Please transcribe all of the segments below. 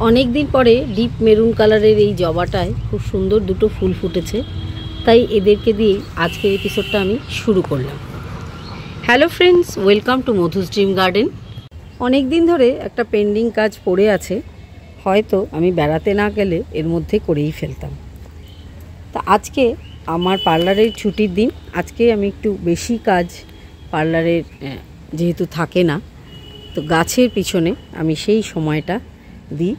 অনেক দিন পরে ডিপ মেরুন কালারের এই জবাটায় খুব সুন্দর দুটো ফুল ফুটেছে, তাই এদেরকে দিয়ে আজকের এপিসোডটা আমি শুরু করলাম। Hello friends, welcome to Madhu's dream garden. অনেক দিন ধরে একটা পেন্ডিং কাজ পড়ে আছে, হয়তো আমি বেড়াতে না গেলে এর মধ্যে করেই ফেলতাম। তা আজকে আমার পার্লারের ছুটির দিন, আজকে আমি একটু বেশি কাজ পার্লারের যেহেতু থাকে না, তো গাছের পিছনে আমি সেই সময়টা দিই।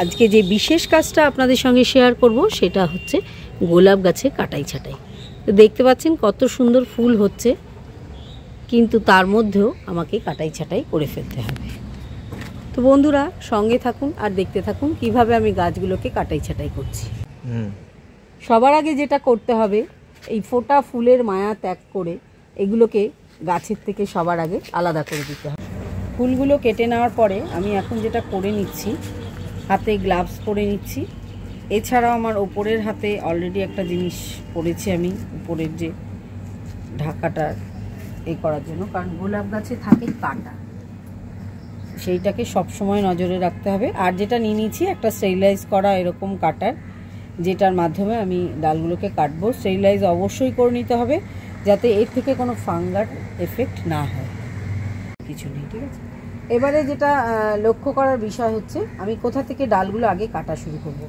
আজকে যে বিশেষ কাজটা আপনাদের সঙ্গে শেয়ার করব সেটা হচ্ছে গোলাপ গাছে কাটাই ছাটাই। তো দেখতে পাচ্ছেন কত সুন্দর ফুল হচ্ছে, কিন্তু তার মধ্যেও আমাকে কাটাই ছাটাই করে ফেলতে হবে। তো বন্ধুরা সঙ্গে থাকুন আর দেখতে থাকুন কিভাবে আমি গাছগুলোকে কাটাই ছাটাই করছি। সবার আগে যেটা করতে হবে, এই ফোটা ফুলের মায়া ত্যাগ করে এগুলোকে গাছের থেকে সবার আগে আলাদা করে দিতে হবে। ফুলগুলো কেটে নেওয়ার পরে আমি এখন যেটা করে নিচ্ছি, হাতে গ্লাভস পরে নিচ্ছি। এছাড়াও আমার ওপরের হাতে অলরেডি একটা জিনিস পরেছি আমি, উপরের যে ঢাকাটা করার জন্য, কারণ গোলাপ গাছে থাকে কাঁটা, সেইটাকে সবসময় নজরে রাখতে হবে। আর যেটা নিয়ে নিয়েছি একটা স্টেরিলাইজ করা এরকম কাটার, যেটার মাধ্যমে আমি ডালগুলোকে কাটবো। স্টেরিলাইজ অবশ্যই করে নিতে হবে যাতে এর থেকে কোনো ফাঙ্গাল এফেক্ট না হয়, কিছু নেই, ঠিক আছে। এবারে যেটা লক্ষ্য করার বিষয় হচ্ছে, আমি কোথা থেকে ডালগুলো আগে কাটা শুরু করব।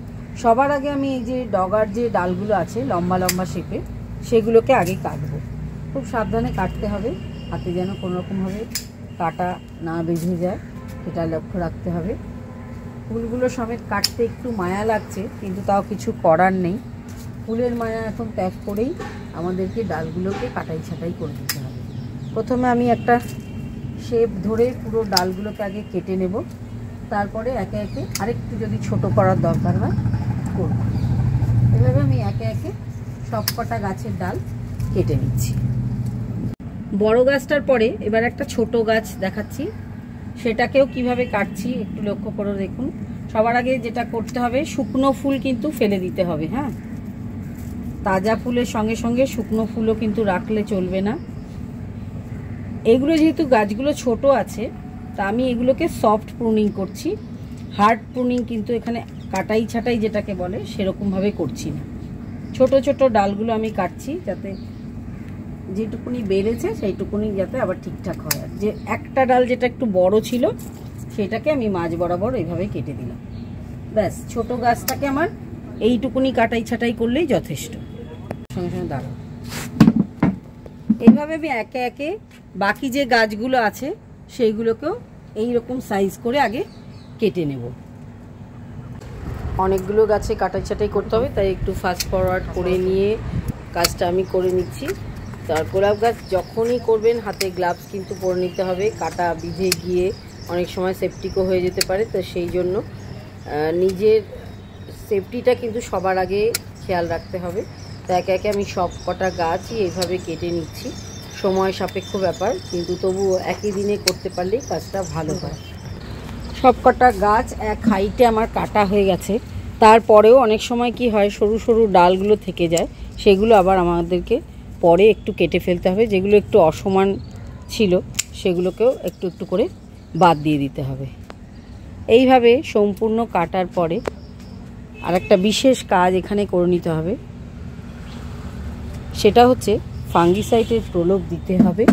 সবার আগে আমি এই যে ডগার যে ডালগুলো আছে লম্বা লম্বা শেপে, সেগুলোকে আগে কাটবো। খুব সাবধানে কাটতে হবে, হাতে যেন কোনোরকমভাবে কাটা না বেঁধে যায়, সেটা লক্ষ্য রাখতে হবে। ফুলগুলো সমেত কাটতে একটু মায়া লাগছে, কিন্তু তাও কিছু করার নেই। ফুলের মায়া এখন ত্যাগ করেই আমাদেরকে ডালগুলোকে কাটাই ছাটাই করে দিতে হবে। প্রথমে আমি একটা শেপ ধরে পুরো ডালগুলোকে আগে কেটে নেব, তারপরে একে একে আরেকটু যদি ছোট করার দরকার হয় করব। এভাবে আমি একে একে সব কটা গাছের ডাল কেটে নিচ্ছি। বড় গাছটার পরে এবার একটা ছোট গাছ দেখাচ্ছি, সেটাকেও কিভাবে কাটছি একটু লক্ষ্য করে দেখুন। সবার আগে যেটা করতে হবে, শুকনো ফুল কিন্তু ফেলে দিতে হবে। হ্যাঁ, তাজা ফুলের সঙ্গে সঙ্গে শুকনো ফুলও কিন্তু রাখলে চলবে না। এগুলো যেহেতু গাছগুলো ছোট আছে, তা আমি এগুলোকে সফট প্রুনিং করছি। হার্ড প্রুনিং কিন্তু এখানে কাটাই ছাটাই যেটাকে বলে সেরকমভাবে করছি না। ছোট ছোট ডালগুলো আমি কাটছি যাতে যেটুকুনি বেড়েছে সেইটুকুনি যাতে আবার ঠিকঠাক হয়। আর যে একটা ডাল যেটা একটু বড় ছিল সেটাকে আমি মাঝ বরাবর এইভাবে কেটে দিলাম। ব্যাস, ছোট গাছটাকে আমার এইটুকুনি কাটাই ছাটাই করলেই যথেষ্ট। সঙ্গে সঙ্গে দাঁড়াও, এইভাবে আমি একে একে বাকি যে গাছগুলো আছে সেইগুলোকেও এইরকম সাইজ করে আগে কেটে নেব। অনেকগুলো গাছে কাটাই ছাটাই করতে হবে, তাই একটু ফাস্ট ফরওয়ার্ড করে নিয়ে কাজটা আমি করে নিচ্ছি। তার গোলাপ গাছ যখনই করবেন হাতে গ্লাভস কিন্তু পরে নিতে হবে, কাটা বিঁধে গিয়ে অনেক সময় সেফটিকও হয়ে যেতে পারে। তো সেই জন্য নিজের সেফটিটা কিন্তু সবার আগে খেয়াল রাখতে হবে। তো একে একে আমি সব কটা গাছই এইভাবে কেটে নিচ্ছি। সময় সাপেক্ষ ব্যাপার, কিন্তু তবুও একই দিনে করতে পারলেই কাজটা ভালো হয়। সব কটা গাছ এক হাইটে আমার কাটা হয়ে গেছে। তারপরেও অনেক সময় কি হয়, সরু সরু ডালগুলো থেকে যায়, সেগুলো আবার আমাদেরকে পরে একটু কেটে ফেলতে হবে। যেগুলো একটু অসমান ছিল সেগুলোকেও একটু একটু করে বাদ দিয়ে দিতে হবে। এইভাবে সম্পূর্ণ কাটার পরে আর একটা বিশেষ কাজ এখানে করে নিতে হবে, সেটা হচ্ছে ফাঙ্গিসাইডের প্রলোভ দিতে হবে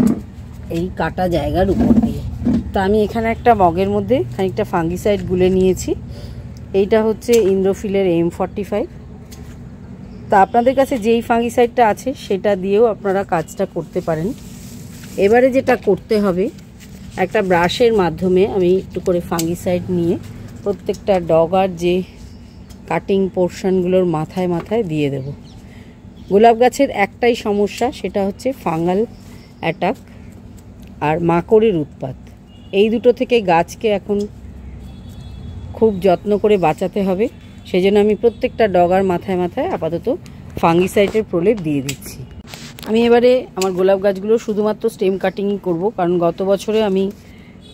এই কাটা জায়গার উপর দিয়ে। তা আমি এখানে একটা মগের মধ্যে খানিকটা ফাঙ্গিসাইড গুলে নিয়েছি। এইটা হচ্ছে ইন্দ্রোফিলের M45। তা আপনাদের কাছে যেই ফাঙ্গিসাইডটা আছে সেটা দিয়েও আপনারা কাজটা করতে পারেন। এবারে যেটা করতে হবে, একটা ব্রাশের মাধ্যমে আমি একটু করে ফাঙ্গিসাইড নিয়ে প্রত্যেকটা ডগার যে কাটিং পোর্শনগুলোর মাথায় মাথায় দিয়ে দেব। গোলাপ গাছের একটাই সমস্যা, সেটা হচ্ছে ফাঙ্গাল অ্যাটাক আর মাকড়ের উৎপাত। এই দুটো থেকে গাছকে এখন খুব যত্ন করে বাঁচাতে হবে। সেজন্য আমি প্রত্যেকটা ডগার মাথায় মাথায় আপাতত ফাঙ্গিসাইডের প্রলেপ দিয়ে দিচ্ছি। আমি এবারে আমার গোলাপ গাছগুলো শুধুমাত্র স্টেম কাটিংই করব, কারণ গত বছরে আমি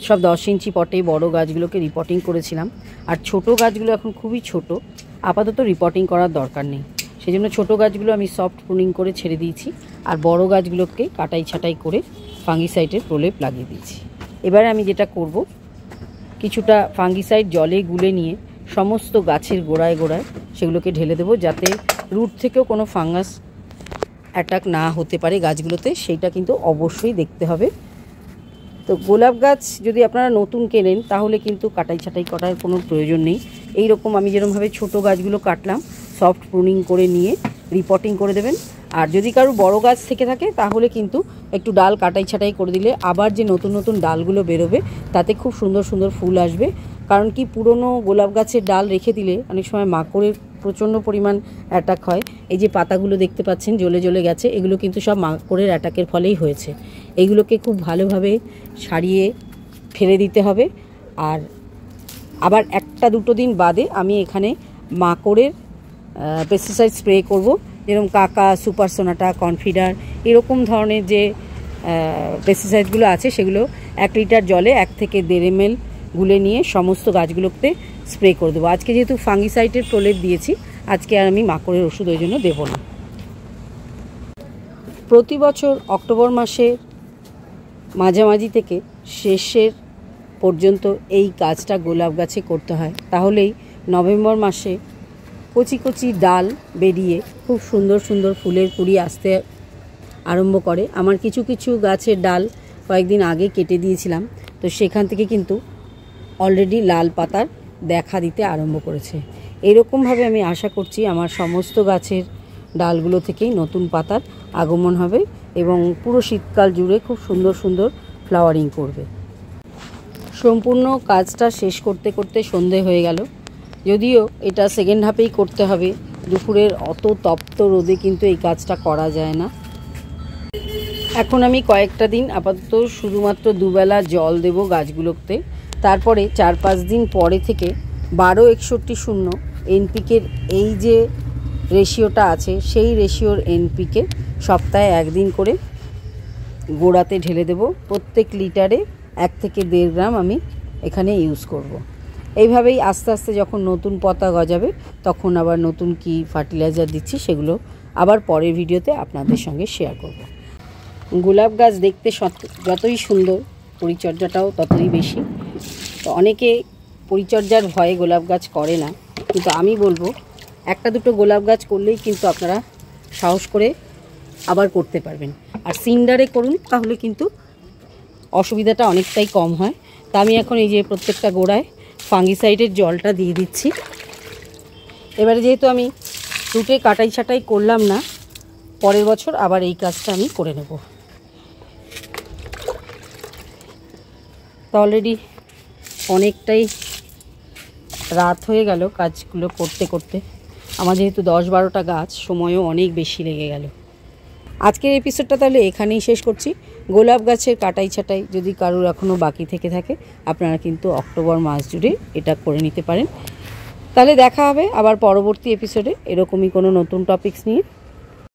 সব 10 ইঞ্চি পটে বড় গাছগুলোকে রিপোর্টিং করেছিলাম। আর ছোট গাছগুলো এখন খুবই ছোট, আপাতত রিপোর্টিং করার দরকার নেই। সেই জন্য ছোটো গাছগুলো আমি সফট প্রুনিং করে ছেড়ে দিয়েছি, আর বড় গাছগুলোকে কাটাই ছাটাই করে ফাঙ্গিসাইডের প্রলেপ লাগিয়ে দিয়েছি। এবারে আমি যেটা করব, কিছুটা ফাঙ্গিসাইড জলে গুলে নিয়ে সমস্ত গাছের গোড়ায় গোড়ায় সেগুলোকে ঢেলে দেবো, যাতে রুট থেকেও কোনো ফাঙ্গাস অ্যাটাক না হতে পারে গাছগুলোতে, সেইটা কিন্তু অবশ্যই দেখতে হবে। তো গোলাপ গাছ যদি আপনারা নতুন কেনেন তাহলে কিন্তু কাটাই ছাটাই করার কোনো প্রয়োজন নেই। এই রকম আমি যেরকমভাবে ছোট গাছগুলো কাটলাম সফট প্রুনিং করে নিয়ে রিপোর্টিং করে দেবেন। আর যদি কারো বড় গাছ থেকে থাকে তাহলে কিন্তু একটু ডাল কাটাই ছাটাই করে দিলে আবার যে নতুন নতুন ডালগুলো বেরোবে তাতে খুব সুন্দর সুন্দর ফুল আসবে। কারণ কি, পুরনো গোলাপ গাছের ডাল রেখে দিলে অনেক সময় মাকড়ের প্রচণ্ড পরিমাণ অ্যাটাক হয়। এই যে পাতাগুলো দেখতে পাচ্ছেন জ্বলে জ্বলে গেছে, এগুলো কিন্তু সব মাকড়ের অ্যাটাকের ফলেই হয়েছে। এইগুলোকে খুব ভালোভাবে সারিয়ে ফেলে দিতে হবে। আর আবার একটা দুটো দিন বাদে আমি এখানে মাকড়ের পেস্টিসাইড স্প্রে করব, যেরকম কাকা, সুপার সোনাটা, কনফিডার, এরকম ধরনের যে পেস্টিসাইডগুলো আছে সেগুলো 1 লিটার জলে 1 থেকে 1.5 ml গুলে নিয়ে সমস্ত গাছগুলোতে স্প্রে করে দেবো। আজকে যেহেতু ফাঙ্গিসাইডের প্রলেপ দিয়েছি, আজকে আর আমি মাকড়ের ওষুধ ওই জন্য দেবো না। প্রতি বছর অক্টোবর মাসে মাঝামাঝি থেকে শেষের পর্যন্ত এই কাজটা গোলাপ গাছে করতে হয়, তাহলেই নভেম্বর মাসে কচি কচি ডাল বেরিয়ে খুব সুন্দর সুন্দর ফুলের কুড়ি আসতে আরম্ভ করে। আমার কিছু কিছু গাছের ডাল কয়েকদিন আগে কেটে দিয়েছিলাম, তো সেখান থেকে কিন্তু অলরেডি লাল পাতার দেখা দিতে আরম্ভ করেছে। এরকমভাবে আমি আশা করছি আমার সমস্ত গাছের ডালগুলো থেকেই নতুন পাতার আগমন হবে এবং পুরো শীতকাল জুড়ে খুব সুন্দর সুন্দর ফ্লাওয়ারিং করবে। সম্পূর্ণ কাজটা শেষ করতে করতে সন্ধে হয়ে গেল। যদিও এটা সেকেন্ড হাফেই করতে হবে, দুপুরের অত তপ্ত রোদে কিন্তু এই কাজটা করা যায় না। এখন আমি কয়েকটা দিন আপাতত শুধুমাত্র দুবেলা জল দেব গাছগুলোতে, তারপরে 4-5 দিন পরে থেকে 12-61-0 এনপিকের এই যে রেশিওটা আছে সেই রেশিওর এনপিকে সপ্তাহে 1 দিন করে গোড়াতে ঢেলে দেব। প্রত্যেক লিটারে 1 থেকে 1.5 গ্রাম আমি এখানে ইউজ করব। এইভাবেই আস্তে আস্তে যখন নতুন পাতা গজাবে তখন আবার নতুন কি ফার্টিলাইজার দিচ্ছি সেগুলো আবার পরের ভিডিওতে আপনাদের সঙ্গে শেয়ার করব। গোলাপ গাছ দেখতে যতই সুন্দর, পরিচর্যাটাও ততই বেশি। তো অনেকে পরিচর্যার ভয়ে গোলাপ গাছ করে না, কিন্তু আমি বলবো একটা দুটো গোলাপ গাছ করলেই কিন্তু আপনারা সাহস করে আবার করতে পারবেন। আর সিন্ডারে করুন, তাহলে কিন্তু অসুবিধাটা অনেকটাই কম হয়। তা আমি এখন এই যে প্রত্যেকটা গোড়ায় ফাঙ্গিসাইডের জলটা দিয়ে দিচ্ছি। এবারে যেহেতু আমি রুটে কাটাই ছাটাই করলাম না, পরের বছর আবার এই কাজটা আমি করে নেব। তো অলরেডি অনেকটাই রাত হয়ে গেল কাজগুলো করতে করতে। আমার যেহেতু 10-12টা গাছ, সময়ও অনেক বেশি লেগে গেল। আজকের এপিসোডটা তাহলে এখানেই শেষ করছি। গোলাপ গাছের কাটাই ছাটাই যদি কারোর এখনও বাকি থেকে থাকে, আপনারা কিন্তু অক্টোবর মাস জুড়ে এটা করে নিতে পারেন। তাহলে দেখা হবে আবার পরবর্তী এপিসোডে এরকমই কোনো নতুন টপিকস নিয়ে।